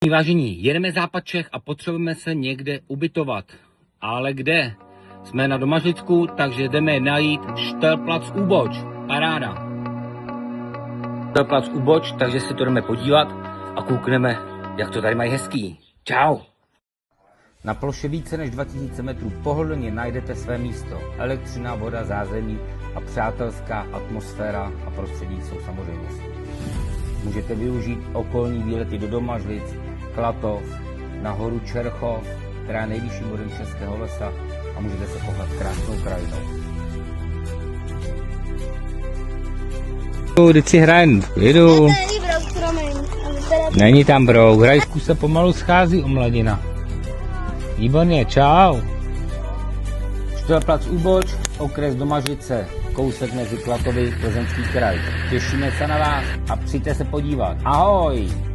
Vážení, jedeme západ Čech a potřebujeme se někde ubytovat. Ale kde? Jsme na Domažlicku, takže jdeme najít Štelplac Úboč. Paráda. Štelplac Úboč, takže se to jdeme podívat a koukneme, jak to tady mají hezký. Čau. Na ploše více než 2000 metrů pohodlně najdete své místo. Elektřina, voda, zázemí a přátelská atmosféra a prostředí jsou samozřejmostí. Můžete využít okolní výlety do Domažlic, Klatov, na horu Čerchov, která je nejvyšším bodem Českého lesa, a můžete se pohledat krásnou krajinou. Teď si hrajem, jedu. Není tam brouk, hrajsku se pomalu schází, omladina. Výborně, čau. Štelplac Úboč, okres Domažlice, kousek mezi Klatovy, Plzeňský kraj. Těšíme se na vás a přijďte se podívat. Ahoj!